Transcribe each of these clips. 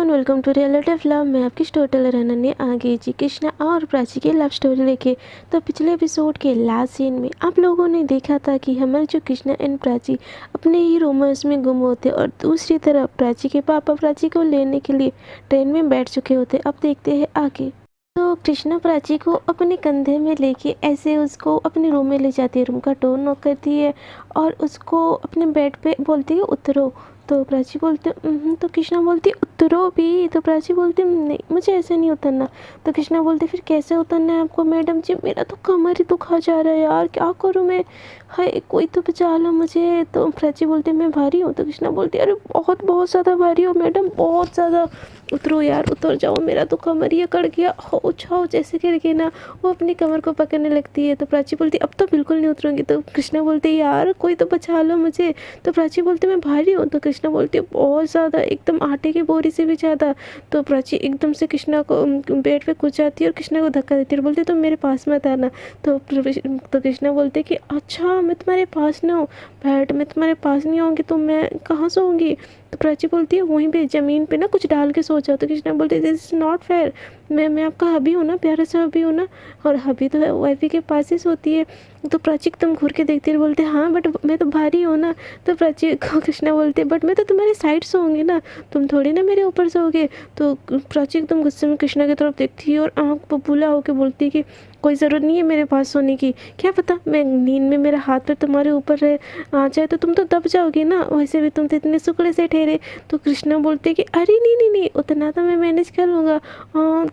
Everyone, welcome to relative love. मैं आपकी story teller Ananya आ गई जी कृष्णा और प्राची की लव स्टोरी लेके। तो पिछले एपिसोड के लास्ट सीन में आप लोगों ने देखा था कि हमारे जो कृष्णा एंड प्राची अपने ही रोमांस में गुम होते और दूसरी तरफ प्राची के पापा प्राची को लेने के लिए ट्रेन में बैठ चुके होते। अब देखते हैं आगे। तो कृष्णा प्राची को अपने कंधे में लेके ऐसे उसको अपने रूम में ले जाती है। रूम का डोर नॉक करती है और उसको अपने बेड पे बोलती है उतरो। तो प्राची बोलते तो कृष्णा बोलती उतरो भी। तो प्राची बोलती नहीं, मुझे ऐसे नहीं उतरना। तो कृष्णा बोलते फिर कैसे उतरना है आपको मैडम जी? मेरा तो कमर ही दुखा जा रहा है यार, क्या करूँ मैं? हाय कोई तो बचा लो मुझे। तो प्राची बोलती मैं भारी हूँ। तो कृष्णा बोलती अरे बहुत बहुत ज़्यादा भारी हो मैडम, बहुत ज़्यादा। उतरो यार, उतर जाओ, मेरा तो कमर ही अकड़ गया। हो छाओ जैसे करके ना वो अपनी कमर को पकड़ने लगती है। तो प्राची बोलती अब तो बिल्कुल नहीं उतरूंगी। तो कृष्णा बोलते यार कोई तो बचा लो मुझे। तो प्राची बोलती मैं भारी हूँ। तो कृष्णा बोलती बहुत ज़्यादा, एकदम आटे की बोरी से भी ज़्यादा। तो प्राची एकदम से कृष्णा को बेड पे कूद जाती है और कृष्णा को धक्का देती है और बोलती तुम मेरे पास मत आना। तो कृष्णा बोलते कि अच्छा मैं तुम्हारे पास ना हूँ, बैठ मैं तुम्हारे पास नहीं आऊँगी तो मैं कहाँ सोऊंगी? तो प्राची बोलती है वहीं पे ज़मीन पे ना कुछ डाल के सो जाओ। तो कृष्णा बोलते दिस इज़ नॉट फेयर, मैं आपका हबी हूँ ना, प्यारा सा हबी हूँ ना, और हबी तो वाइफी के पास ही सोती है। तो प्राची एकदम घूर के देखती है, बोलते हाँ बट मैं तो भारी हूँ ना। तो प्राची को कृष्णा बोलते बट मैं तो तुम्हारे साइड सोऊंगी ना, तुम थोड़ी ना मेरे ऊपर सोओगे। तो प्राची एकदम गुस्से में कृष्णा की तरफ देखती है और आँख बबूला होकर बोलती है कि कोई ज़रूरत नहीं है मेरे पास सोने की, क्या पता मैं नींद में मेरा हाथ पर तुम्हारे ऊपर आ जाए तो तुम तो दब जाओगे ना, वैसे भी तुम तो इतने सुकड़े से ठहरे। तो कृष्णा बोलते कि अरे नहीं नहीं नहीं, उतना तो मैं मैनेज कर लूँगा,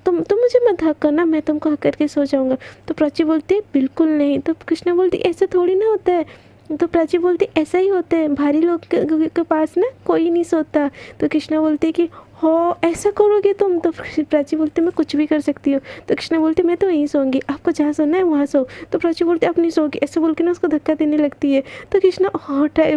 तुम मुझे मत हक करना, मैं तुमको हक करके सो जाऊँगा। तो प्राची बोलती है बिल्कुल नहीं। तो कृष्णा बोलती ऐसा थोड़ी ना होता है। तो प्राची बोलती ऐसा ही होता है, भारी लोग के पास ना कोई नहीं सोता। तो कृष्णा बोलती कि हो ऐसा करोगे तुम? तो प्राची बोलती मैं कुछ भी कर सकती हूँ। तो कृष्णा बोलती मैं तो यहीं सोऊंगी, आपको जहाँ सोना है वहाँ सो। तो प्राची बोलती अब नहीं सोगी, ऐसे बोल के ना उसको धक्का देने लगती है। तो कृष्णा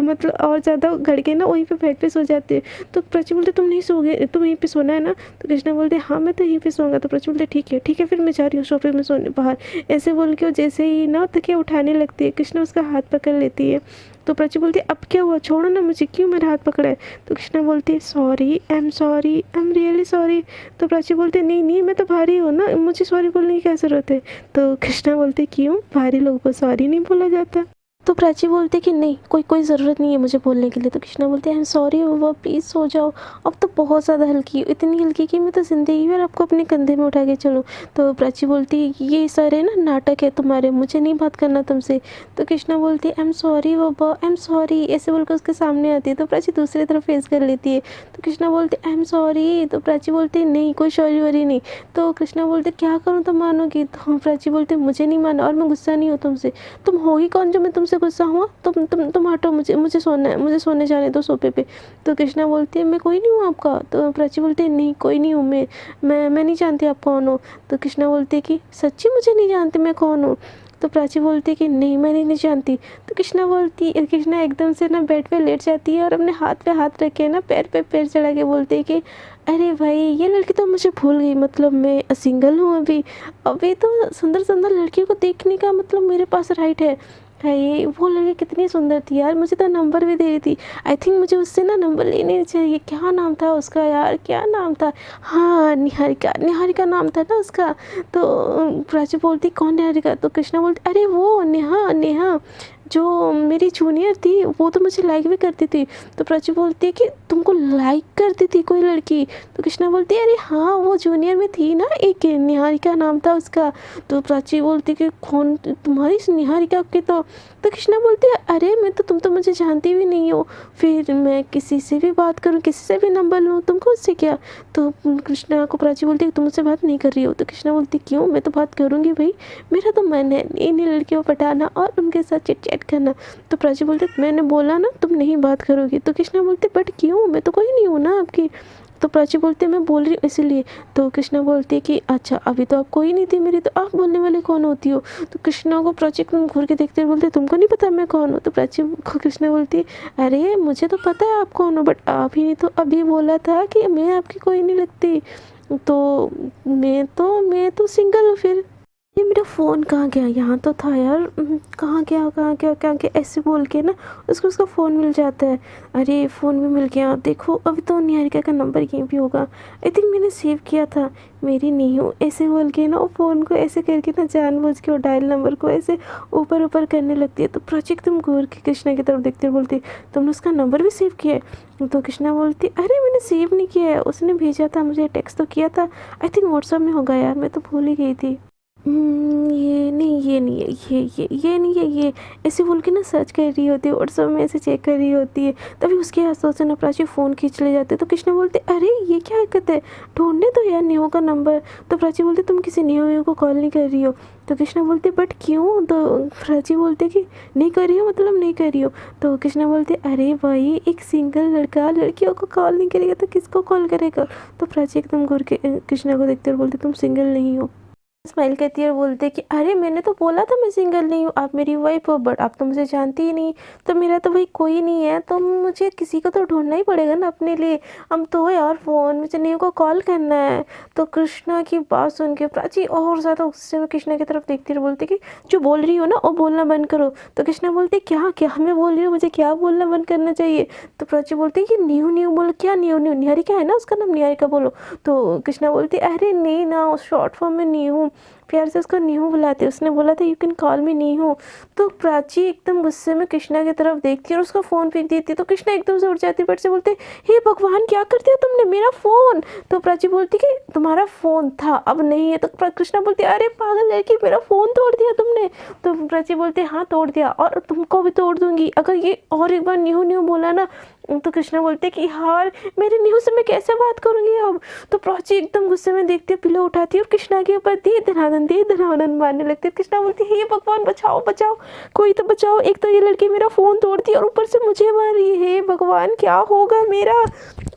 मतलब और ज़्यादा घड़ के ना वहीं पे बेड पे सो जाते हैं। तो प्राची बोलते तुम नहीं सोओगे, तुम यहीं पे सोना है ना? तो कृष्णा बोलते हाँ मैं तो यहीं पे सोऊंगा। तो प्राची बोलते ठीक है फिर मैं जा रही हूँ सोफे में सोने बाहर। ऐसे बोल के वो जैसे ही ना तकिया उठाने लगती है, कृष्णा उसका हाथ पकड़ लेती है। तो प्राची बोलती अब क्या हुआ, छोड़ो ना मुझे, क्यों मेरा हाथ पकड़ा है? तो कृष्णा बोलती sorry, I am really sorry. तो प्राची बोलती नहीं नहीं मैं तो भारी हूँ ना, मुझे सॉरी बोलने की क्या ज़रूरत है? तो कृष्णा बोलते क्यों, भारी लोगों को सॉरी नहीं बोला जाता? तो प्राची बोलते कि नहीं कोई ज़रूरत नहीं है मुझे बोलने के लिए। तो कृष्णा बोलते I am sorry Baba, please सो जाओ, अब तो बहुत ज़्यादा हल्की, इतनी हल्की कि मैं तो ज़िंदगी भर आपको अपने कंधे में उठा के चलूँ। तो प्राची बोलती ये सारे ना नाटक है तुम्हारे, मुझे नहीं बात करना तुमसे। तो कृष्णा बोलती I am sorry Baba, I am sorry, ऐसे बोलकर उसके सामने आती है। तो प्राची दूसरी तरफ फेस कर लेती है। तो कृष्णा बोलते आई एम सॉरी। तो प्राची बोलती नहीं कोई सॉरी वॉरी नहीं। तो कृष्णा बोलते क्या करूँ तुम मानोगी? तो प्राची बोलते मुझे नहीं माना और मैं गुस्सा नहीं हूँ तुमसे, तुम होगी कौन जो मैं तुमसे गुस्सा हुआ? तुम हटो, मुझे सोना है, मुझे सोने जाने दो सोफे पे। तो कृष्णा बोलती है मैं कोई नहीं हूँ आपका। तो प्राची बोलती है नहीं कोई नहीं हूँ मैं नहीं जानती आप कौन हो। तो कृष्णा बोलती है कि सच्ची मुझे नहीं जानती मैं कौन हूँ? तो प्राची बोलती है कि नहीं मैं नहीं जानती। तो कृष्णा एकदम से ना बेड पे लेट जाती है और अपने हाथ पे हाथ रख के ना पैर पे पैर चढ़ा के बोलती है कि अरे भाई ये लड़की तो मुझे भूल गई, मतलब मैं सिंगल हूँ अभी तो सुंदर सुंदर लड़कियों को देखने का मतलब मेरे पास राइट है। ये वो लड़की कितनी सुंदर थी यार, मुझे तो नंबर भी दे रही थी। आई थिंक मुझे उससे ना नंबर लेने चाहिए। क्या नाम था उसका यार, क्या नाम था? हाँ निहारिका नाम था ना उसका। तो प्राची बोलती कौन निहारिका? तो कृष्णा बोलती अरे वो नेहा जो मेरी जूनियर थी, वो तो मुझे लाइक भी करती थी। तो प्राची बोलती है कि तुमको लाइक करती थी कोई लड़की? तो कृष्णा बोलती है अरे हाँ वो जूनियर में थी ना, एक निहारिका नाम था उसका। तो प्राची बोलती कि कौन तुम्हारी निहारिका की? तो कृष्णा बोलती है अरे तुम तो मुझे जानती भी नहीं हो, फिर मैं किसी से भी बात करूँ, किसी से भी नंबर लूँ, तुमको उससे क्या? तो कृष्णा को प्राची बोलती है तुम मुझसे बात नहीं कर रही हो? तो कृष्णा बोलती क्यों, मैं तो बात करूँगी भाई, मेरा तो मन है इन लड़कियों को पटाना और उनके साथ चिट चैट करना। तो प्राची बोलती मैंने बोला ना तुम नहीं बात करोगी। तो कृष्णा बोलते बट क्यों, मैं तो कोई नहीं हूँ ना आपकी। तो प्राची बोलती मैं बोल रही हूँ इसीलिए। तो कृष्णा बोलती है कि अच्छा अभी तो आप कोई नहीं थी मेरी, तो आप बोलने वाले कौन होती हो? तो कृष्णा को प्राची को घूर के देखते हुए बोलते तुमको नहीं पता मैं कौन हूँ? तो प्राची को कृष्णा बोलती अरे मुझे तो पता है आप कौन हो, बट आप ही ने तो अभी बोला था कि मैं आपकी कोई नहीं लगती। तो मैं तो सिंगल हूँ फिर। ये मेरा फ़ोन कहाँ गया? यहाँ तो था यार। कहाँ गया, कहाँ गया, कहाँ गया? ऐसे बोल के ना उसको उसका फ़ोन मिल जाता है। अरे फ़ोन भी मिल गया। देखो अभी तो निहारिका का नंबर यहीं पे होगा। आई थिंक मैंने सेव किया था। मेरी नीहू ऐसे बोल के ना वो फ़ोन को ऐसे करके ना जानबूझ के वो डायल नंबर को ऐसे ऊपर ऊपर करने लगती है। तो प्राची एकदम घूर के कृष्णा की तरफ देखते हुए बोलती, तुमने उसका नंबर भी सेव किया है? तो कृष्णा बोलती, अरे मैंने सेव नहीं किया है, उसने भेजा था मुझे, टेक्स्ट तो किया था। आई थिंक व्हाट्सएप में होगा यार, मैं तो भूल ही गई थी। ये नहीं, ये नहीं है, ये नहीं है, ये ऐसे बोल के ना सर्च कर रही होती है व्हाट्सएप में, ऐसे चेक कर रही होती है। तभी उसके हाथों से ना प्राची फ़ोन खींच ले जाते। तो कृष्णा बोलते, अरे ये क्या हरकत है, ढूंढने तो यार नीहू का नंबर। तो प्राची बोलते, तुम किसी नीहू को कॉल नहीं कर रही हो? तो कृष्णा बोलते, बट क्यों? तो प्राची बोलते कि नहीं कर रही हो मतलब नहीं कर रही हो। तो कृष्णा बोलते, अरे भाई एक सिंगल लड़का लड़कियों को कॉल नहीं करेगा तो किसको कॉल करेगा? तो प्राची एकदम घूर के कृष्णा को देखते हुए बोलते, तुम सिंगल नहीं हो। स्माइल करती है और बोलते कि अरे मैंने तो बोला था मैं सिंगल नहीं हूँ, आप मेरी वाइफ हो, बट आप तो मुझे जानती ही नहीं। तो मेरा तो भाई कोई नहीं है, तो मुझे किसी को तो ढूंढना ही पड़ेगा ना अपने लिए। हम तो यार फ़ोन मुझे नीहू को कॉल करना है। तो कृष्णा की बात सुन के प्राची और ज़्यादा गुस्से में कृष्णा की तरफ देखती है और बोलती कि जो बोल रही हो ना वो बोलना बंद करो। तो कृष्णा बोलते, क्या क्या मैं बोल रही हूँ, मुझे क्या बोलना बंद करना चाहिए? तो प्राची बोलती है कि नीहू नीहू बोलो। क्या नीहू नीहू? निहारिका है ना उसका नाम, निहारिका बोलो। तो कृष्णा बोलती, अरे नहीं ना, उस शॉर्ट फॉर्म में नीहू, प्यार से उसको नीहू बुलाते, उसने बोला था यू कैन कॉल मी नीहू। तो प्राची एकदम गुस्से में कृष्णा की तरफ देखती है और उसका फ़ोन फेंक देती है। तो कृष्णा एकदम से उठ जाती है, बट से बोलते, हे भगवान क्या कर दिया तुमने, मेरा फ़ोन। तो प्राची बोलती कि तुम्हारा फ़ोन था अब नहीं है। तो कृष्णा बोलती, अरे पागल लड़की, मेरा फ़ोन तोड़ दिया तुमने? तो प्राची बोलते, हाँ तोड़ दिया, और तुमको भी तोड़ दूंगी अगर ये और एक बार नीहू नीहू बोला ना। तो कृष्णा बोलते कि यार मेरे नीहू से मैं कैसे बात करूँगी अब? तो प्राची एकदम गुस्से में देखती है, पिलो उठाती है और कृष्णा के ऊपर दे धनानंद मारने लगती है। कृष्णा बोलती है, हे भगवान बचाओ बचाओ, कोई तो बचाओ, एक तो ये लड़की मेरा फ़ोन तोड़ती है और ऊपर से मुझे मार रही है, हे भगवान क्या होगा मेरा,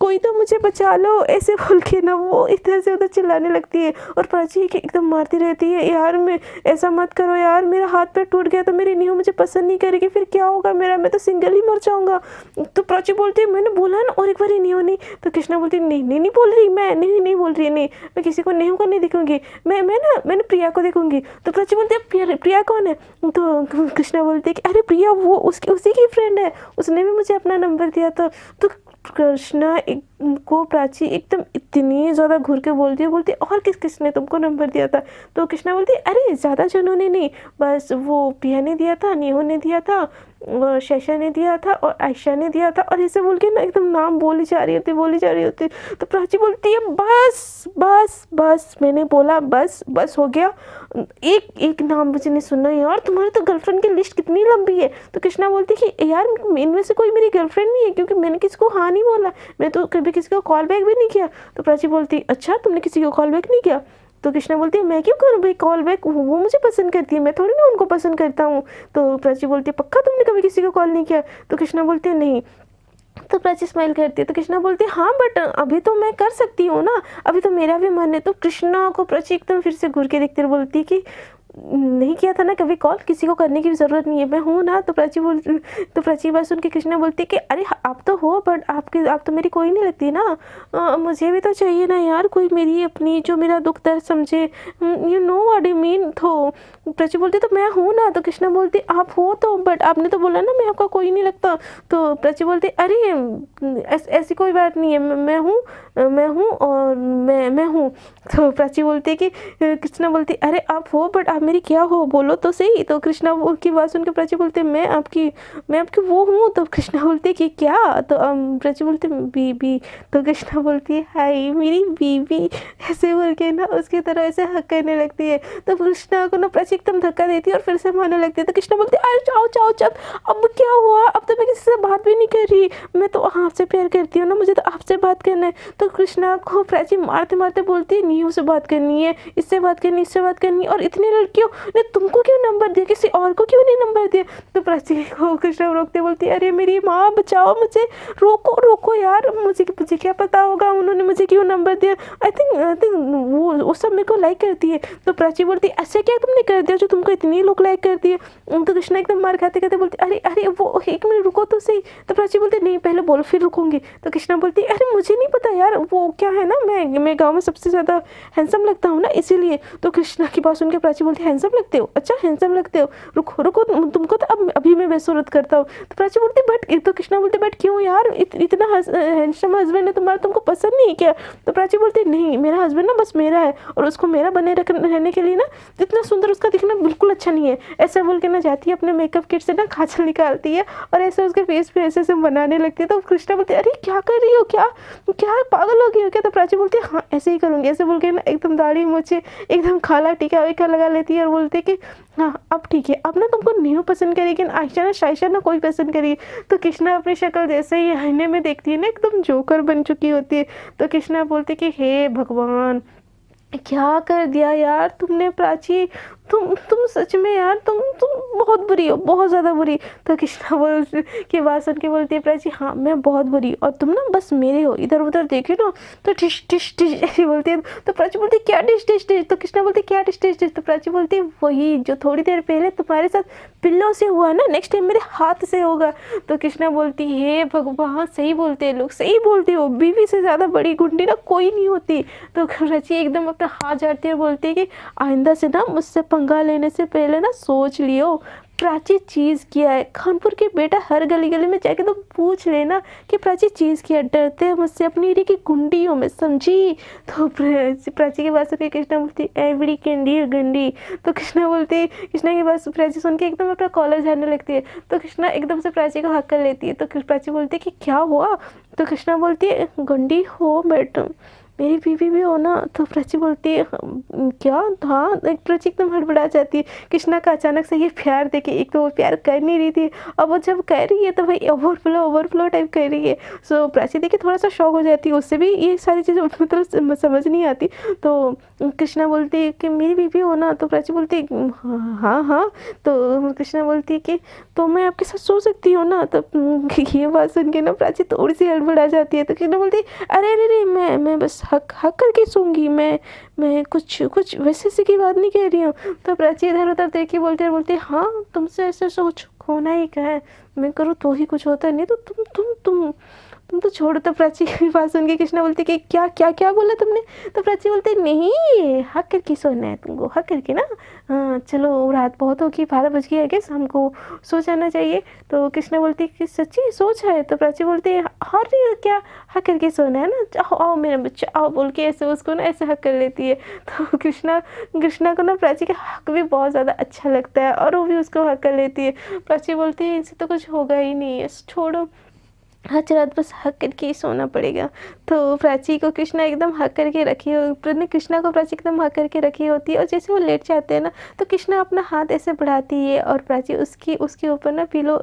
कोई तो मुझे बचा लो। ऐसे बोल के ना वो इधर से उधर चिल्लाने लगती है और प्राची एकदम मारती रहती है, यार मैं ऐसा मत करो यार, मेरा हाथ पैर टूट गया तो मेरी नीहू मुझे पसंद नहीं करेगी, फिर क्या होगा मेरा, मैं तो सिंगल ही मर जाऊँगा। तो प्राची बोलती है, मैंने बोला ना और एक बार नीहू नहीं। तो कृष्णा बोलती, नहीं नहीं नहीं बोल रही मैं, नहीं बोल रही, नहीं मैं किसी को नीहू को नहीं देखूंगी, मैंने प्रिया को देखूंगी। तो प्राची बोलती है, प्रिया कौन है? तो कृष्णा बोलती है कि अरे प्रिया वो उसी की फ्रेंड है, उसने भी मुझे अपना नंबर दिया था। तो कृष्णा को प्राची एकदम इतनी ज़्यादा घूर के बोलती है, और किसने तुमको नंबर दिया था? तो कृष्णा बोलती है, अरे ज़्यादा जनों ने नहीं, बस वो प्रिया ने दिया था, नीहू ने दिया था, और शैशा ने दिया था और आयशा ने दिया था। और ऐसे बोल के ना एकदम नाम बोली जा रही होती। तो प्राची बोलती है, बस बस बस, मैंने बोला बस हो गया, एक नाम मुझे नहीं सुनना यार, तुम्हारी तो गर्लफ्रेंड की लिस्ट कितनी लंबी है। तो कृष्णा बोलती है कि यार इनमें से कोई मेरी गर्लफ्रेंड नहीं है, क्योंकि मैंने किसी को हाँ नहीं बोला, मैं तो कभी किसी को कॉल बैक भी नहीं किया। तो प्राची बोलती, अच्छा तुमने किसी को कॉल बैक नहीं किया? तो कृष्णा बोलती है, मैं क्यों करूँ भाई कॉल बैक, वो मुझे पसंद करती है, मैं थोड़ी ना उनको पसंद करता हूँ। तो प्राची बोलती है, पक्का तुमने कभी किसी को कॉल नहीं किया? तो कृष्णा बोलते हैं, नहीं। तो प्राची स्माइल करती है। तो कृष्णा बोलती है, हाँ बट अभी तो मैं कर सकती हूँ ना, अभी तो मेरा भी मन है। तो कृष्णा को प्राची एकदम फिर से घूर के देखती है, बोलती है कि नहीं किया था ना कभी कॉल, किसी को करने की भी ज़रूरत नहीं है, मैं हूँ ना। तो प्राची बात सुन के कृष्णा बोलती है कि अरे आप तो हो, बट आप तो मेरी कोई नहीं लगती ना, मुझे भी तो चाहिए ना यार कोई मेरी अपनी, जो मेरा दुख दर्द समझे, you know what I mean. तो प्राची बोलती तो मैं हूँ ना। तो कृष्णा बोलती आप हो तो, बट आपने तो बोला ना मैं आपका कोई नहीं लगता। तो प्राची बोलती अरे ऐसी कोई बात नहीं है, मैं हूँ और मैं हूँ। तो प्राची बोलती है कि कृष्णा बोलती अरे आप हो, बट आप मेरी क्या हो, बोलो तो सही। तो कृष्णा की बात सुन के प्राची बोलते मैं आपकी वो हूँ। तो कृष्णा बोलते कि क्या? तो प्राची बोलते बीबी। तो कृष्णा बोलती है हाय मेरी बीबी, ऐसे बोल के ना उसकी तरह ऐसे हक करने लगती है। तो कृष्णा को ना प्राची एकदम धक्का देती है और फिर से मारने लगती है। तो कृष्णा बोलते अरे जाओ अब क्या हुआ, अब तो मैं किसी से बात भी नहीं कर रही, मैं तो आपसे प्यार करती हूँ ना, मुझे तो आपसे बात करना है। तो कृष्णा को प्राची मारते मारते बोलती है नीहू से बात करनी है, इससे बात करनी, इससे बात करनी, और इतनी लड़कियों ने तुमको क्यों नंबर दिया, किसी और को क्यों नहीं नंबर दिया? तो प्राची को कृष्णा रोकते बोलती है अरे मेरी माँ बचाओ मुझे, रोको यार, मुझे क्या पता होगा उन्होंने मुझे क्यों नंबर दिया, आई थिंक वो सब मेरे को लाइक करती है। तो प्राची बोलती ऐसे क्या तुमने कर दिया जो तुमको इतनी लोग लाइक करती है? तो कृष्णा एकदम मार खाते खाते बोलती अरे वो एक मिनट रुको तो सही। तो प्राची बोलती नहीं पहले बोलो फिर रुकूंगी। तो कृष्णा बोलती अरे मुझे नहीं पता यार, वो क्या है ना, मैं गाँव में सबसे ज़्यादा हैंडसम लगता हूँ ना इसीलिए। तो कृष्णा की बात सुन के प्राची बोलती है हैंडसम लगते हो, अच्छा हैंडसम लगते हो, रुको रुको तुमको तो अब अभी मैं बेसूरत करता हूँ। तो प्राची बोलती बट, तो कृष्णा बोलते बट क्यों यार, इतना हैंडसम हस्बैंड है तुम्हारा, तुमको पसंद नहीं क्या? तो प्राची बोलती नहीं, मेरा हस्बैंड ना बस मेरा है और उसको मेरा बने रहने के लिए ना इतना सुंदर उसका दिखना बिल्कुल अच्छा नहीं है। ऐसा बोल के ना जाती है अपने मेकअप किट से ना काजल निकालती है और ऐसे उसके फेस पे ऐसे बनाने लगती है। तो कृष्णा बोलती है अरे क्या कर रही हो, क्या क्या पागल हो गई हो क्या? तो प्राची बोलती है हाँ ऐसे ही करूँगी, ऐसे बोल के ना एकदम दाढ़ी मूछे एकदम खाला टीका वीका लगा लेती है और बोलती है कि हाँ अब ठीक है, अब ना तुमको न्यू पसंद करेगी, लेकिन आयशा ना शायशा ना कोई पसंद करेगी। तो कृष्णा अपनी शक्ल जैसे ही आईने में देखती है ना एकदम जोकर बन चुकी होती है। तो कृष्णा बोलती है कि हे भगवान क्या कर दिया यार तुमने प्राची, तुम सच में यार तुम बहुत बुरी हो, बहुत ज़्यादा बुरी। तो कृष्णा बोल की बात सुन के बोलती है प्राची हाँ मैं बहुत बुरी और तुम ना बस मेरे हो, इधर उधर देखे ना तो टिश टिश टिश ऐसी बोलती है। तो प्राची बोलती है क्या टिश टिश टिश? तो कृष्णा बोलती है क्या टिश टिश टिश? तो प्राची बोलती है वही जो थोड़ी देर पहले तुम्हारे साथ पिल्लों से हुआ ना, नेक्स्ट टाइम मेरे हाथ से होगा। तो कृष्णा बोलती हे भगवान सही बोलते हैं लोग, सही बोलते हो, बीवी से ज़्यादा बड़ी गुंडी ना कोई नहीं होती। तो प्राची एकदम अपना हाथ झाड़ती है बोलती है कि आइंदा से ना मुझसे पंगा लेने से पहले ना सोच लियो। प्राची चीज़ किया है, कानपुर के बेटा हर गली गली में जाके तो पूछ लेना कि प्राची चीज़ किया, डरते हैं मुझसे अपनी एरिया की गुंडियों में, समझी? तो प्राची की बात सुन के कृष्णा बोलती एवरी कैंडी गंडी। तो कृष्णा बोलती, कृष्णा की बात प्राची सुन के एकदम अपना कॉलर झाड़ने लगती है। तो कृष्णा एकदम से प्राची को हक कर लेती है। तो प्राची बोलती है कि क्या हुआ? तो कृष्णा बोलती है गंडी हो बेटा, मेरी बीवी भी हो ना? तो प्राची बोलती है क्या? हाँ। एक प्राची एकदम हड़बड़ा जाती है कृष्णा का अचानक से ये प्यार देखे। एक तो वो प्यार कर नहीं रही थी, अब वो जब कर रही है तो भाई ओवरफ्लो टाइप कर रही है। सो प्राची देखे थोड़ा सा शॉक हो जाती है, उससे भी ये सारी चीज़ें मतलब समझ नहीं आती। तो कृष्णा बोलती है कि मेरी बीवी हो ना? तो प्राची बोलती है हाँ हाँ। तो कृष्णा बोलती है कि तो मैं आपके साथ सो सकती हूँ ना? तो ये बात सुन के ना प्राची थोड़ी सी हड़बड़ा जाती है। तो कृष्णा बोलती है अरे अरे मैं बस हक करके सूंगी, मैं कुछ वैसे से की बात नहीं कह रही हूँ। तो प्राची इधर उधर देखी बोलती है हाँ तुमसे ऐसे सोच होना ही क्या है, मैं करूँ तो ही कुछ होता नहीं, तो तुम तो छोड़ो। तो प्राची की बात सुन के कृष्णा बोलती कि क्या क्या क्या बोला तुमने? तो प्राची बोलती नहीं हक करके सोना है तुमको, हक करके ना। हाँ चलो रात बहुत होगी, 12 बज गई है, गेस हमको सो जाना चाहिए। तो कृष्णा बोलती कि सच्ची सोच है? तो प्राची बोलती है और क्या हक करके सोना है ना, आओ आओ मेरा बच्चा आओ, बोल के ऐसे उसको ना ऐसे हक कर लेती है। तो कृष्णा को ना प्राची का हक भी बहुत ज़्यादा अच्छा लगता है और वो भी उसको हक कर लेती है। प्राची बोलती है इनसे तो कुछ होगा ही नहीं है, छोड़ो आज रात बस हक करके ही सोना पड़ेगा। तो प्राची को कृष्णा एकदम हक करके कृष्णा को प्राची एकदम हक करके रखी होती है और जैसे वो लेट जाते हैं ना तो कृष्णा अपना हाथ ऐसे बढ़ाती है और प्राची उसके ऊपर ना पिलो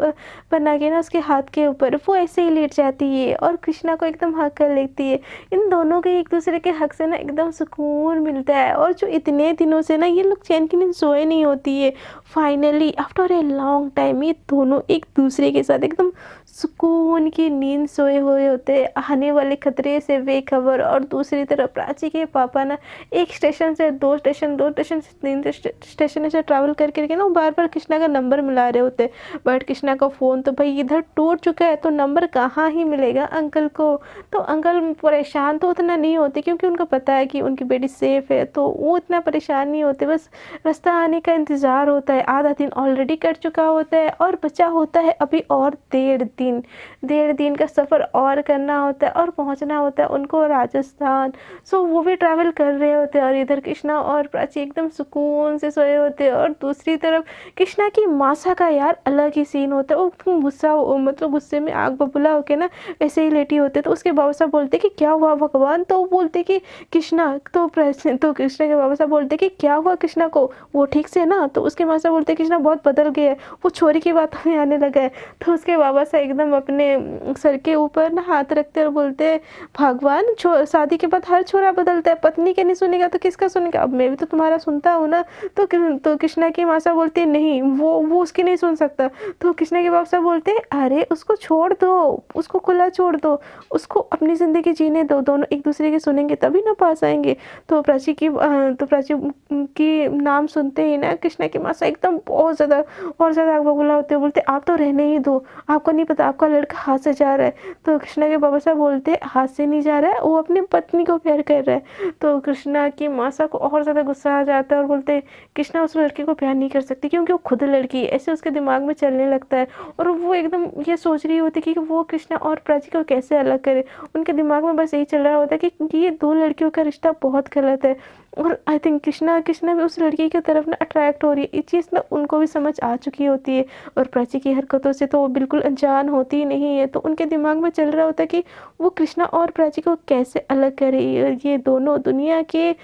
बना के ना उसके हाथ के ऊपर वो ऐसे ही लेट जाती है और कृष्णा को एकदम हक कर लेती है। इन दोनों के एक दूसरे के हक से ना एकदम सुकून मिलता है और जो इतने दिनों से ना ये लोग चैन की नींद सोए नहीं होती है, finally after a long time ये दोनों एक दूसरे के साथ एकदम सुकून की नींद सोए हुए होते, आने वाले खतरे से बेखबर। और दूसरी तरफ प्राची के पापा ना एक स्टेशन से दो स्टेशन से 3 स्टेशन से ट्रैवल करके ना बार बार कृष्णा का नंबर मिला रहे होते, बट कृष्णा का फ़ोन तो भाई इधर टूट चुका है तो नंबर कहाँ ही मिलेगा अंकल को। तो अंकल परेशान तो उतना नहीं होते क्योंकि उनको पता है कि उनकी बेटी सेफ़ है, तो वो इतना परेशान नहीं होते, बस रास्ता आने का इंतज़ार होता है। आधा दिन ऑलरेडी कट चुका होता है और बचा होता है अभी और 1.5 दिन का सफ़र और करना होता है और पहुंचना होता है उनको राजस्थान। सो वो भी ट्रैवल कर रहे होते हैं और इधर कृष्णा और प्राची एकदम सुकून से सोए होते हैं। और दूसरी तरफ कृष्णा की मासा का यार अलग ही सीन होता है, वो मतलब गुस्से में आग बबूला होके ना ऐसे ही लेटी होते। तो उसके बाबा साहब बोलते कि क्या हुआ भगवान? तो वो बोलते कि कृष्णा तो कृष्णा के बाबा साहब बोलते कि क्या हुआ कृष्णा को, वो ठीक से ना? तो उसके माँ साहब बोलते कृष्णा बहुत बदल गया है, वो छोरी की बातों में आने लगा है। तो उसके बाबा साहब एकदम अपने सर के ऊपर ना हाथ रखते और बोलते भगवान शादी के बाद हर छोरा बदलता है, पत्नी के नहीं सुनेगा तो किसका सुनेगा? अब मैं भी तो तुम्हारा सुनता हूँ ना। तो कृष्णा की माँ साहब बोलती नहीं वो उसकी नहीं सुन सकता। तो कृष्णा के बाप साहब बोलते अरे उसको छोड़ दो, उसको खुला छोड़ दो, उसको अपनी ज़िंदगी जीने दो, दोनों एक दूसरे की सुनेंगे तभी ना पास आएंगे। तो प्राची की नाम सुनते ही ना कृष्णा की माँ साहब एकदम बहुत ज़्यादा और ज़्यादा आग बबूला होते, बोलते आप तो रहने ही दो, आपको नहीं पता आपका लड़का हाथ से जा रहा है। तो कृष्णा के बाबा साहब बोलते हाथ से नहीं जा रहा है, वो अपनी पत्नी को प्यार कर रहा है। तो कृष्णा की मासा को और ज़्यादा गुस्सा आ जाता है और बोलते कृष्णा उस लड़के को प्यार नहीं कर सकती क्योंकि वो खुद लड़की है, ऐसे उसके दिमाग में चलने लगता है। और वो एकदम ये सोच रही होती है कि वो कृष्णा और प्राची को कैसे अलग करे। उनके दिमाग में बस यही चल रहा होता है कि ये दो लड़कियों का रिश्ता बहुत गलत है। और आई थिंक कृष्णा भी उस लड़की की तरफ ना अट्रैक्ट हो रही है। ये चीज़ ना उनको भी समझ आ चुकी होती है और प्राची की हरकतों से तो वो बिल्कुल अनजान होती ही नहीं है। तो उनके दिमाग में चल रहा होता है कि वो कृष्णा और प्राची को कैसे अलग करे। और ये दोनों दुनिया के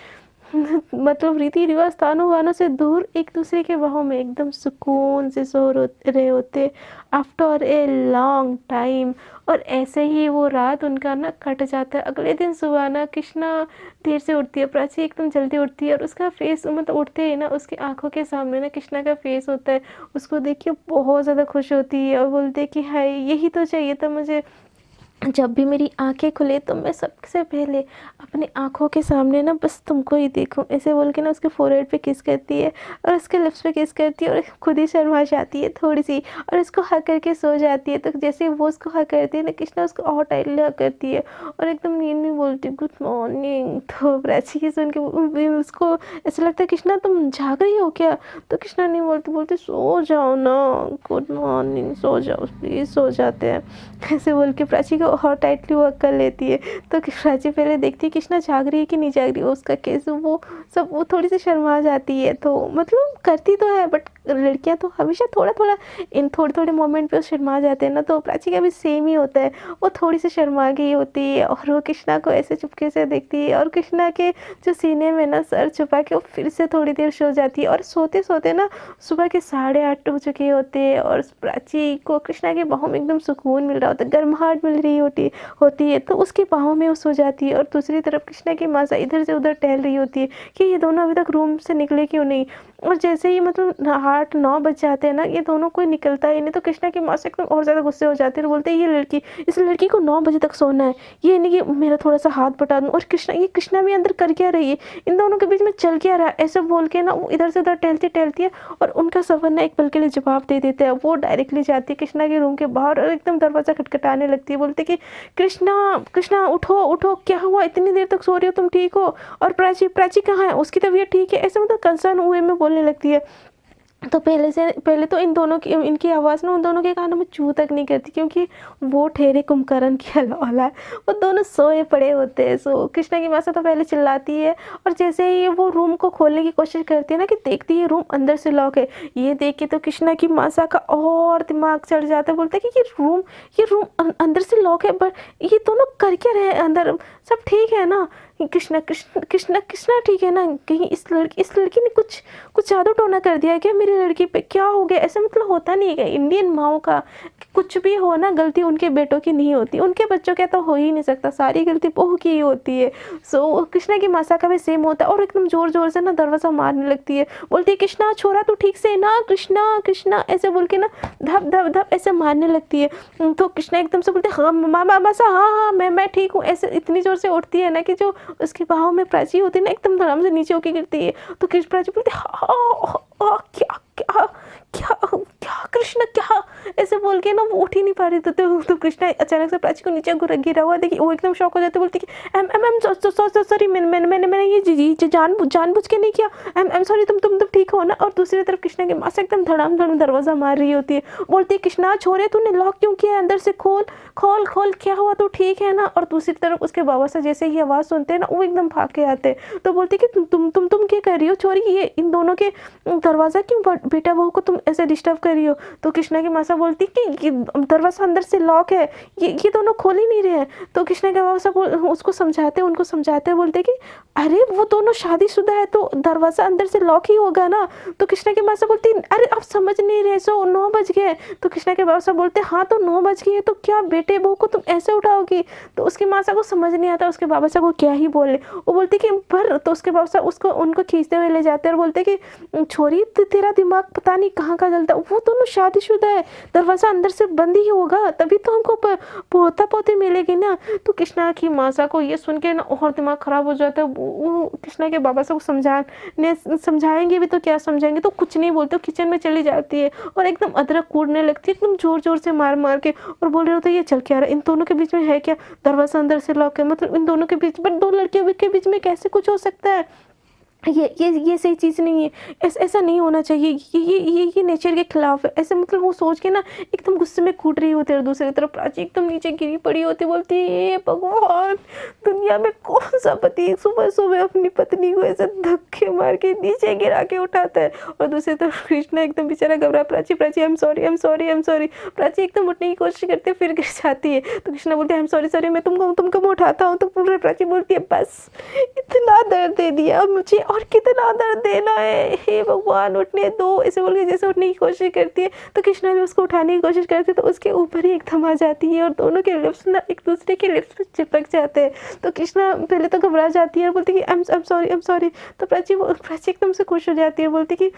मतलब रीति रिवाज तानों वानों से दूर एक दूसरे के बाहों में एकदम सुकून से सो रहे होते आफ्टर ए लॉन्ग टाइम। और ऐसे ही वो रात उनका ना कट जाता है। अगले दिन सुबह ना कृष्णा देर से उठती है, प्राची एकदम जल्दी उठती है और उसका फेस मतलब उठते ही ना उसकी आंखों के सामने ना कृष्णा का फेस होता है। उसको देख के बहुत ज़्यादा खुश होती है और बोलते है कि हाय यही तो चाहिए था मुझे। जब भी मेरी आंखें खुले तो मैं सबसे पहले अपनी आंखों के सामने ना बस तुमको ही देखूं, ऐसे बोल के ना उसके फोरहेड पे किस करती है और उसके लिप्स पे किस करती है और खुद ही शर्मा जाती है थोड़ी सी और उसको हक करके सो जाती है। तो जैसे वो उसको हक करती है ना कृष्णा उसको और टाइटली हक करती है और एकदम नींद में बोलती है गुड मॉर्निंग। तो प्राची की सुन के उसको ऐसा लगता है कृष्णा तुम जाग रही हो क्या। तो कृष्णा नहीं बोलती सो जाओ ना, गुड मॉर्निंग, सो जाओ प्लीज़। सो जाते हैं ऐसे बोल के प्राची को और टाइटली वर्क कर लेती है। तो प्राची पहले देखती है कृष्णा जाग रही है कि नहीं जाग रही है, उसका केस वो थोड़ी सी शर्मा जाती है। तो मतलब करती तो है बट लड़कियां तो हमेशा थोड़ा इन थोड़े मोमेंट पे शर्मा जाते हैं ना। तो प्राची का भी सेम ही होता है, वो थोड़ी सी शर्मा गई होती है और वो कृष्णा को ऐसे चुपके से देखती है और कृष्णा के जो सीने में ना सर छुपा के वो फिर से थोड़ी देर सो जाती है। और सोते सोते ना सुबह के 8:30 हो चुके होते हैं और प्राची को कृष्णा के बाहों में एकदम सुकून मिल रहा होता है, गर्माहट मिल रही होती है। तो उसके बाहों में वो सो जाती है और दूसरी तरफ कृष्णा की मासा इधर से उधर टहल रही होती है कि ये दोनों अभी तक रूम से निकले क्यों नहीं। और जैसे ही मतलब 8-9 बज जाते हैं ना, ये दोनों कोई निकलता ही नहीं। तो कृष्णा की माँ से एकदम और ज़्यादा गुस्से हो जाते हैं और बोलते हैं इस लड़की को 9 बजे तक सोना है, ये नहीं कि मेरा थोड़ा सा हाथ बटा दूँ। और कृष्णा भी अंदर कर क्या रही है, इन दोनों के बीच में चल क्या रहा है, ऐसे बोल के ना वो इधर से उधर टहलती है। और उनका सफ़र ना एक पल के लिए जवाब दे देता है। वो डायरेक्टली जाती है कृष्णा के रूम के बाहर और एकदम दरवाज़ा खटखटाने लगती है, बोलते कि कृष्णा उठो, क्या हुआ, इतनी देर तक सो रही हो, तुम ठीक हो। और प्राची कहाँ है, उसकी तबीयत ठीक है, ऐसे मतलब कंसर्न हुए में बोलने लगती है। तो पहले तो इनकी आवाज़ ना उन दोनों के कानों में चू तक नहीं करती क्योंकि वो ठहरे कुंभकर्ण की औलाद, वो दोनों सोए पड़े होते हैं। सो कृष्णा की मासा तो पहले चिल्लाती है और जैसे ही वो रूम को खोलने की कोशिश करती है ना कि देखती है रूम अंदर से लॉक है, ये देख के तो कृष्णा की मासा का और दिमाग चढ़ जाता है। बोलते है कि ये रूम अंदर से लॉक है, पर ये दोनों कर क्या रहे हैं अंदर, सब ठीक है ना। कृष्णा ठीक है ना, कहीं इस लड़की ने कुछ जादू टोना कर दिया है क्या मेरी लड़की पे, क्या हो गया। ऐसा मतलब होता नहीं है इंडियन माओ का, कुछ भी हो ना गलती उनके बेटों की नहीं होती, उनके बच्चों का तो हो ही नहीं सकता, सारी गलती बहू की ही होती है। सो कृष्णा की मासा का भी सेम होता है और एकदम जोर से ना दरवाज़ा मारने लगती है। बोलती है कृष्णा छोरा तू ठीक से ना, कृष्णा ऐसे बोल के ना धप ऐसे मारने लगती है। तो कृष्णा एकदम से बोलते हाँ मासा, हाँ मैं ठीक हूँ, ऐसे इतनी जोर से उठती है ना कि जो उसके बाहों में प्राची होती है ना एकदम धड़ाम से नीचे होके गिरती है। तो प्राची बोलती हाँ क्या कृष्णा क्या, ऐसे बोल के ना वो उठ ही नहीं पा रही। तो कृष्णा अचानक से प्राची को नीचे गिरा हुआ देखी, वो एकदम शॉक हो जाते, बोलती कि एम सॉरी, मैंने ये जानबूझ के नहीं किया, एम सॉरी, तुम ठीक हो ना। और दूसरी तरफ कृष्णा की माँ से एकदम धड़ाम दरवाजा मार रही होती है, बोलती है कृष्णा छोरे तूने लॉक क्यों किया, अंदर से खोल, क्या हुआ, तू ठीक है ना। और दूसरी तरफ उसके बाबा से जैसे ही आवाज़ सुनते हैं ना वो एकदम भाग के आते हैं। तो बोलती कि तुम क्या कर रही हो छोरी, ये इन दोनों के दरवाज़ा क्यों बेटा बहू को तुम ऐसे डिस्टर्ब कर रही हो। तो कृष्णा की मासा बोलती कि ये दरवाज़ा अंदर से लॉक है, ये दोनों खोल ही नहीं रहे हैं। तो कृष्णा के बाबा उनको समझाते बोलते कि अरे वो दोनों शादीशुदा है तो दरवाज़ा अंदर से लॉक ही होगा ना। तो कृष्णा की मासा बोलती अरे आप समझ नहीं रहे, सो 9 बज गए। तो कृष्णा के बाबा बोलते हाँ तो 9 बज गए तो क्या बेटे बहू को तुम ऐसे उठाओगी। तो उसकी मासा को समझ नहीं आता उसके बाबा साहब को क्या ही बोले। वो बोलते कि पर तो उसके बाबा साहब उनको खींचते हुए ले जाते और बोलते कि छोरी तेरा दिमाग पता नहीं कहाँ का जलता है। वो दोनों शादीशुदा है, दरवाज़ा अंदर से बंद ही होगा तभी तो हमको पोता पोती मिलेगी ना। तो कृष्णा की मासा को ये सुन के ना और दिमाग ख़राब हो जाता है। वो कृष्णा के बाबा से समझाएंगे भी तो क्या समझाएंगे, तो कुछ नहीं बोलते, किचन में चली जाती है और एकदम अदरक कूटने लगती है एकदम ज़ोर ज़ोर से मार मार के, और बोल रहे होते ये चल के आ रहा है, इन दोनों के बीच में है क्या, दरवाज़ा अंदर से लॉक है, मतलब इन दोनों के बीच, बट दो लड़कियों के बीच में कैसे कुछ हो सकता है, ये सही चीज़ नहीं है, ऐसा नहीं होना चाहिए, ये नेचर के खिलाफ है, ऐसे मतलब वो सोच के ना एकदम गुस्से में कूट रही होती है। और दूसरी तरफ प्राची एकदम नीचे गिरी पड़ी होती, बोलती है भगवान, दुनिया में कौन सा पति सुबह सुबह अपनी पत्नी को ऐसे धक्के मार के नीचे गिरा के उठाता है। और दूसरी तरफ कृष्णा एकदम बेचारा घबरा, Prachi Prachi I am sorry, I am sorry, I am sorry. Prachi एकदम उठने की कोशिश करती है, फिर गिर जाती है। तो कृष्णा बोलते हैं आई एम सॉरी सॉरी, मैं तुमको उठाता हूँ। तो पूरे प्राची बोलती है बस, इतना दर्द दे दिया मुझे और कितना दर्द देना है, हे भगवान उठने दो, ऐसे बोल के जैसे उठने की कोशिश करती है। तो कृष्णा भी उसको उठाने की कोशिश करती है, तो उसके ऊपर ही एकदम आ जाती है और दोनों के लिप्स ना एक दूसरे के लिप्स पे चिपक जाते हैं। तो कृष्णा पहले तो घबरा जाती है और बोलती है कि I am sorry, I am sorry. तो प्राची एकदम से खुश हो जाती है, बोलती कि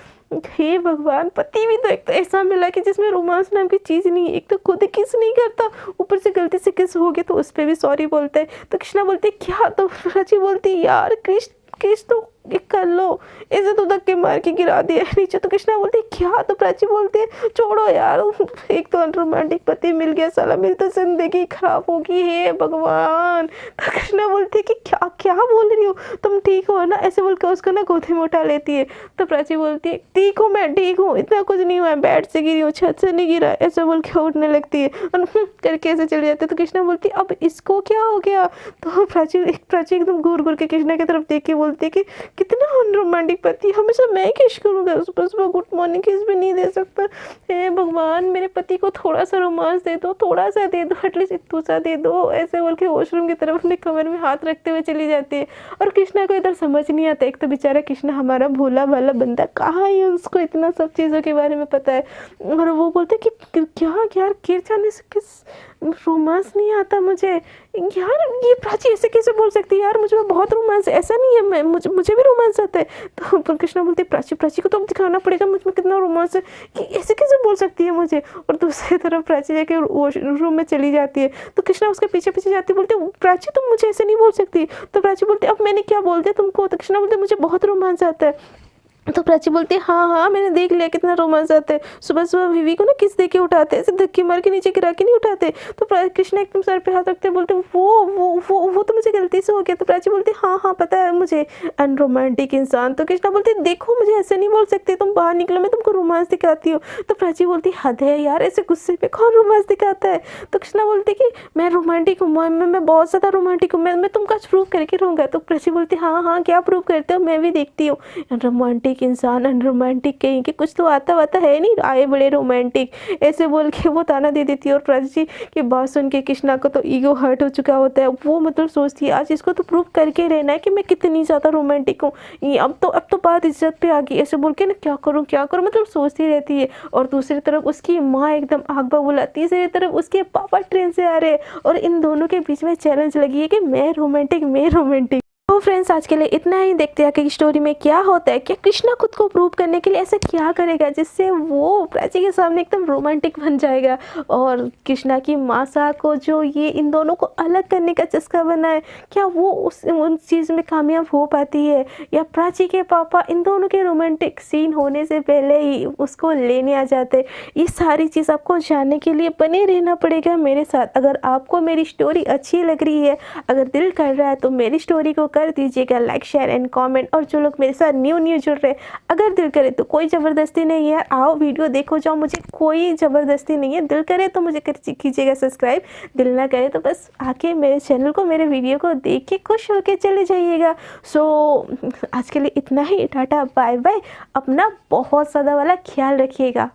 हे भगवान, पति भी तो एक तो ऐसा मिला कि जिसमें रोमांस नाम की चीज़ नहीं है, एक तो खुद किस नहीं करता, ऊपर से गलती से किस हो गया तो उस पर भी सॉरी बोलते हैं। तो कृष्णा बोलती है क्या, तो प्राची बोलती है यार कृष्ण तो एक कर लो, ऐसे तो धक्के मार के गिरा दिया नीचे। तो कृष्णा बोलती है क्या, तो प्राची बोलती है छोड़ो यार, एक तो अनरोमांटिक पति मिल गया, साला मेरी तो जिंदगी खराब होगी, हे भगवान। तो कृष्णा बोलती है कि क्या क्या बोल रही हो, तुम ठीक हो ना, ऐसे बोल के उसको ना गोदी में उठा लेती है। तो प्राची बोलती है ठीक हूँ, मैं ठीक हूँ, इतना कुछ नहीं हुआ, बेड से गिरी हूँ, छत से नहीं गिरा, ऐसे बोल के उठने लगती है और करके ऐसे चले जाते। तो कृष्णा बोलती है अब इसको क्या हो गया। तो प्राची एकदम घूर घूर के कृष्णा की तरफ देख के बोलती है कि कितना अनरोमांटिक पति, हमेशा मैं किस करूँगा, सुबह सुबह गुड मॉर्निंग किस भी नहीं दे सकता, हे भगवान मेरे पति को थोड़ा सा रोमांस दे दो, थोड़ा सा दे दो, एटलीस्ट इतना सा दे दो, ऐसे बोल के वॉशरूम की तरफ अपने कमर में हाथ रखते हुए चली जाती है। और कृष्णा को इधर समझ नहीं आता, एक तो बेचारा कृष्णा हमारा भोला भाला बंदा, कहाँ है उसको इतना सब चीज़ों के बारे में पता है। और वो बोलते कि क्या यार गिर जाने से किस रोमांस नहीं आता मुझे, यार ये प्राची ऐसे कैसे बोल सकती है, यार मुझे बहुत रोमांस, ऐसा नहीं है, मैं मुझे भी रोमांस आता है। तो कृष्णा बोलते प्राची को तो अब दिखाना पड़ेगा मुझ में कितना रोमांस है, कि ऐसे कैसे बोल सकती है मुझे। और दूसरी तरफ प्राची जाके रूम में चली जाती है। तो कृष्णा उसके पीछे पीछे जाती, बोलते प्राची तुम मुझे ऐसे नहीं बोल सकती। तो प्राची बोलती अब मैंने क्या बोल दिया तुमको। तो कृष्णा बोलते मुझे बहुत रोमांस आता है। तो प्राची बोलती है हाँ मैंने देख लिया कितना रोमांस आता है, सुबह सुबह बीवी को ना किस दे के उठाते, ऐसे धक्के मार के नीचे गिरा के नहीं उठाते। तो कृष्णा एकदम सर पे हाथ रखते बोलते वो तो मुझे गलती से हो गया। तो प्राची बोलती हाँ पता है मुझे, अनरोमांटिक इंसान। तो कृष्णा बोलते देखो मुझे ऐसे नहीं बोल सकते, तुम बाहर निकलो मैं तुमको रोमांस दिखाती हूँ। तो प्राची बोलती हद है यार, ऐसे गुस्से पे कौन रोमांस दिखाता है। तो कृष्णा बोलते कि मैं रोमांटिक हूँ, मैं बहुत ज़्यादा रोमांटिक हूँ, मैं तुमको आज प्रूव करके रहूँगा। तो प्राची बोलती हाँ क्या प्रूव करते हो, मैं भी देखती हूँ। रोमांटिक इंसान अनरोमांटिक कहीं कि कुछ तो आता वाता है नहीं, आए बड़े रोमांटिक, ऐसे बोल के वो ताना दे देती है। और प्राची की बात सुन के कृष्णा को तो ईगो हर्ट हो चुका होता है, वो मतलब सोचती है आज इसको तो प्रूव करके रहना है कि मैं कितनी ज़्यादा रोमांटिक हूँ, अब तो बात इज्जत पे आ गई, ऐसे बोल के ना क्या करूँ मतलब सोचती रहती है। और दूसरी तरफ उसकी माँ एकदम आग बबूला, तीसरी तरफ उसके पापा ट्रेन से आ रहे हैं और इन दोनों के बीच में चैलेंज लगी है कि मैं रोमांटिक। तो फ्रेंड्स आज के लिए इतना ही, देखते हैं कि स्टोरी में क्या होता है, कि कृष्णा खुद को प्रूव करने के लिए ऐसा क्या करेगा जिससे वो प्राची के सामने एकदम रोमांटिक बन जाएगा। और कृष्णा की मासा को जो ये इन दोनों को अलग करने का चस्का बना है, क्या वो उन चीज़ में कामयाब हो पाती है, या प्राची के पापा इन दोनों के रोमांटिक सीन होने से पहले ही उसको लेने आ जाते। ये सारी चीज़ आपको जानने के लिए बने रहना पड़ेगा मेरे साथ। अगर आपको मेरी स्टोरी अच्छी लग रही है, अगर दिल कर रहा है तो मेरी स्टोरी को कर दीजिएगा लाइक शेयर एंड कमेंट। और जो लोग मेरे साथ न्यू जुड़ रहे, अगर दिल करे तो कोई ज़बरदस्ती नहीं है, आओ वीडियो देखो जाओ, मुझे कोई ज़बरदस्ती नहीं है, दिल करे तो मुझे कीजिएगा सब्सक्राइब, दिल ना करे तो बस आके मेरे चैनल को मेरे वीडियो को देख के खुश होके चले जाइएगा। सो आज के लिए इतना ही, टाटा बाय बाय, अपना बहुत ज़्यादा वाला ख्याल रखिएगा।